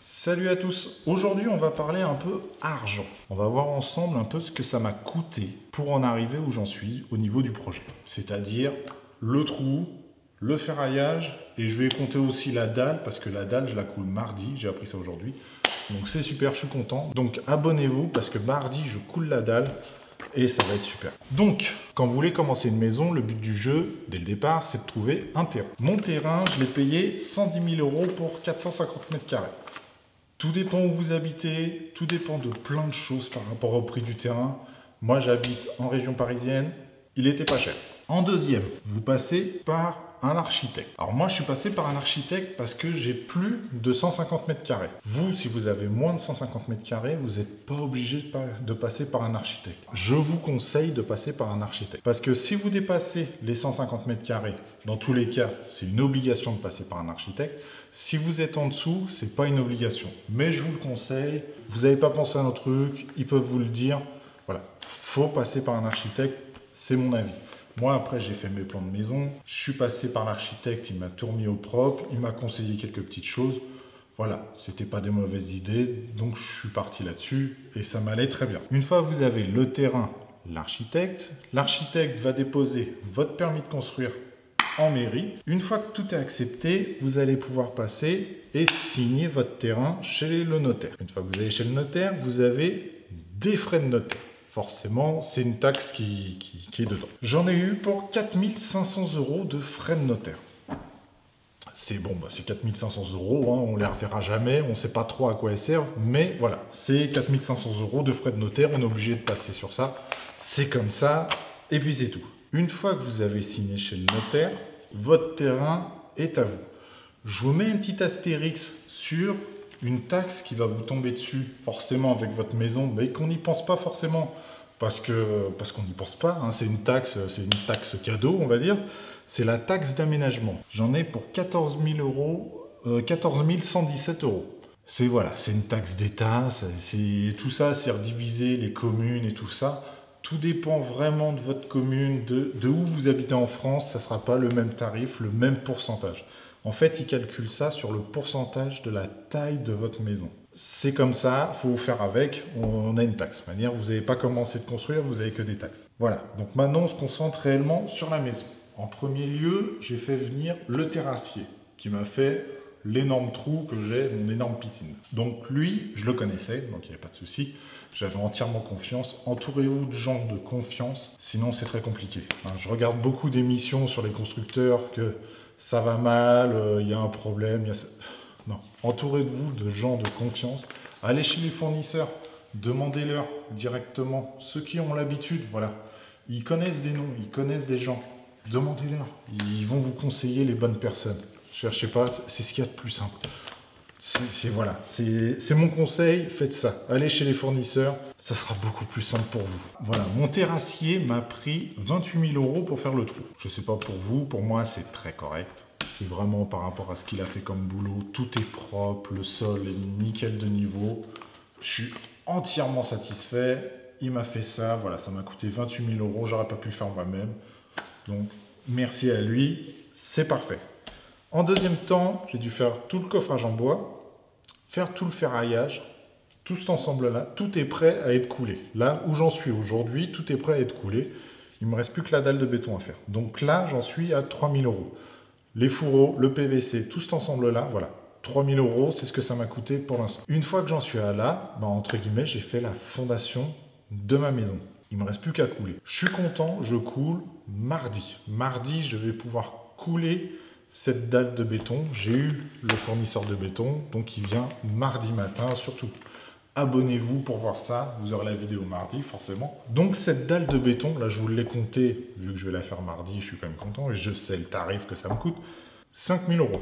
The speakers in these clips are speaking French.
Salut à tous, aujourd'hui on va parler un peu argent. On va voir ensemble un peu ce que ça m'a coûté pour en arriver où j'en suis au niveau du projet. C'est-à-dire le trou, le ferraillage et je vais compter aussi la dalle parce que la dalle je la coule mardi, j'ai appris ça aujourd'hui. Donc c'est super, je suis content. Donc abonnez-vous parce que mardi je coule la dalle et ça va être super. Donc, quand vous voulez commencer une maison, le but du jeu, dès le départ, c'est de trouver un terrain. Mon terrain, je l'ai payé 110 000 € pour 450 mètres carrés. Tout dépend où vous habitez, tout dépend de plein de choses par rapport au prix du terrain. Moi, j'habite en région parisienne, il était pas cher. En deuxième, vous passez par un architecte. Alors moi, je suis passé par un architecte parce que j'ai plus de 150 mètres carrés. Vous, si vous avez moins de 150 mètres carrés, vous n'êtes pas obligé de passer par un architecte. Je vous conseille de passer par un architecte. Parce que si vous dépassez les 150 mètres carrés, dans tous les cas, c'est une obligation de passer par un architecte. Si vous êtes en dessous, c'est pas une obligation. Mais je vous le conseille. Vous n'avez pas pensé à un truc, ils peuvent vous le dire. Voilà, faut passer par un architecte, c'est mon avis. Moi, après, j'ai fait mes plans de maison. Je suis passé par l'architecte, il m'a tout remis au propre. Il m'a conseillé quelques petites choses. Voilà, c'était pas des mauvaises idées. Donc, je suis parti là-dessus et ça m'allait très bien. Une fois que vous avez le terrain, l'architecte va déposer votre permis de construire en mairie. Une fois que tout est accepté, vous allez pouvoir passer et signer votre terrain chez le notaire. Une fois que vous allez chez le notaire, vous avez des frais de notaire. Forcément, c'est une taxe qui est dedans. J'en ai eu pour 4 500 € de frais de notaire. C'est bon, c'est 4 500 €, on ne les reverra jamais, on ne sait pas trop à quoi elles servent, mais voilà, c'est 4 500 € de frais de notaire, on est obligé de passer sur ça. C'est comme ça, et puis c'est tout. Une fois que vous avez signé chez le notaire, votre terrain est à vous. Je vous mets une petite astérix sur une taxe qui va vous tomber dessus, forcément avec votre maison, mais qu'on n'y pense pas forcément, parce qu'on n'y pense pas, hein, c'est une taxe cadeau, on va dire, c'est la taxe d'aménagement. J'en ai pour 14 117 €. C'est voilà, c'est une taxe d'État, tout ça, c'est redivisé, les communes et tout ça. Tout dépend vraiment de votre commune, de où vous habitez en France, ça ne sera pas le même tarif, le même pourcentage. En fait, ils calculent ça sur le pourcentage de la taille de votre maison. C'est comme ça, il faut vous faire avec, on a une taxe. De toute manière, vous n'avez pas commencé de construire, vous n'avez que des taxes. Voilà, donc maintenant, on se concentre réellement sur la maison. En premier lieu, j'ai fait venir le terrassier, qui m'a fait l'énorme trou que j'ai, mon énorme piscine. Donc lui, je le connaissais, donc il n'y avait pas de souci. J'avais entièrement confiance. Entourez-vous de gens de confiance, sinon c'est très compliqué. Je regarde beaucoup d'émissions sur les constructeurs que ça va mal, il y a un problème. Non, entourez-vous de gens de confiance. Allez chez les fournisseurs, demandez-leur directement. Ceux qui ont l'habitude, voilà, ils connaissent des noms, ils connaissent des gens. Demandez-leur, ils vont vous conseiller les bonnes personnes. Cherchez pas, c'est ce qu'il y a de plus simple. C'est mon conseil, faites ça. Allez chez les fournisseurs, ça sera beaucoup plus simple pour vous. Voilà, mon terrassier m'a pris 28 000 € pour faire le trou. Je ne sais pas pour vous, pour moi c'est très correct. C'est vraiment par rapport à ce qu'il a fait comme boulot. Tout est propre, le sol est nickel de niveau. Je suis entièrement satisfait. Il m'a fait ça, voilà, ça m'a coûté 28 000 €. J'aurais pas pu le faire moi-même. Donc, merci à lui, c'est parfait. En deuxième temps, j'ai dû faire tout le coffrage en bois, faire tout le ferraillage, tout cet ensemble-là, tout est prêt à être coulé. Là où j'en suis aujourd'hui, tout est prêt à être coulé. Il ne me reste plus que la dalle de béton à faire. Donc là, j'en suis à 3 000 €. Les fourreaux, le PVC, tout cet ensemble-là, voilà. 3 000 €, c'est ce que ça m'a coûté pour l'instant. Une fois que j'en suis à là, entre guillemets, j'ai fait la fondation de ma maison. Il ne me reste plus qu'à couler. Je suis content, je coule mardi. Mardi, je vais pouvoir couler cette dalle de béton. J'ai eu le fournisseur de béton, donc il vient mardi matin. Surtout, abonnez-vous pour voir ça. Vous aurez la vidéo mardi, forcément. Donc cette dalle de béton, là je vous l'ai compté, vu que je vais la faire mardi, je suis quand même content, et je sais le tarif que ça me coûte. 5 000 €,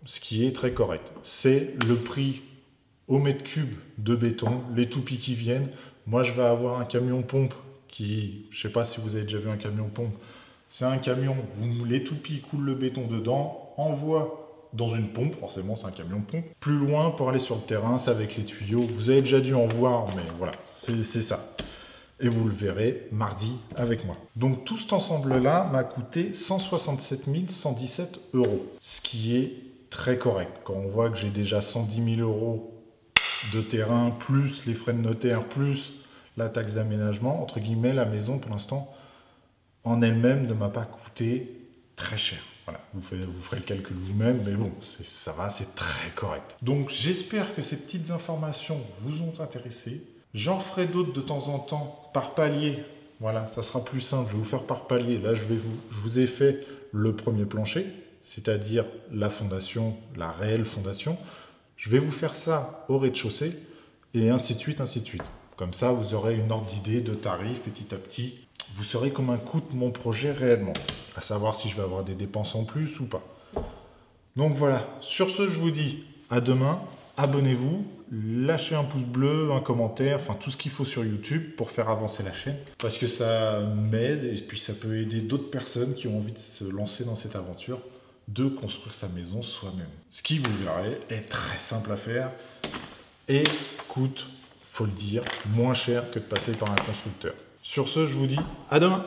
ce qui est très correct. C'est le prix au mètre cube de béton, les toupies qui viennent. Moi, je vais avoir un camion pompe qui, je ne sais pas si vous avez déjà vu un camion pompe, c'est un camion, les toupies coulent le béton dedans, envoient dans une pompe, forcément c'est un camion pompe. Plus loin pour aller sur le terrain, c'est avec les tuyaux. Vous avez déjà dû en voir, mais voilà, c'est ça. Et vous le verrez mardi avec moi. Donc tout cet ensemble-là m'a coûté 167 117 €, ce qui est très correct. Quand on voit que j'ai déjà 110 000 € de terrain, plus les frais de notaire, plus la taxe d'aménagement, entre guillemets, la maison, pour l'instant, en elle-même, ne m'a pas coûté très cher. Voilà, vous ferez le calcul vous-même, mais bon, ça va, c'est très correct. Donc, j'espère que ces petites informations vous ont intéressé. J'en ferai d'autres de temps en temps, par palier. Voilà, ça sera plus simple, je vais vous faire par palier. Là, je vous ai fait le premier plancher, c'est-à-dire la fondation, la réelle fondation. Je vais vous faire ça au rez-de-chaussée, et ainsi de suite, ainsi de suite. Comme ça, vous aurez une ordre d'idée de tarif, et petit à petit, vous saurez combien coûte mon projet réellement, à savoir si je vais avoir des dépenses en plus ou pas. Donc voilà, sur ce, je vous dis à demain, abonnez-vous, lâchez un pouce bleu, un commentaire, enfin tout ce qu'il faut sur YouTube pour faire avancer la chaîne, parce que ça m'aide et puis ça peut aider d'autres personnes qui ont envie de se lancer dans cette aventure, de construire sa maison soi-même. Ce qui, vous verrez, est très simple à faire et coûte, faut le dire, moins cher que de passer par un constructeur. Sur ce, je vous dis à demain!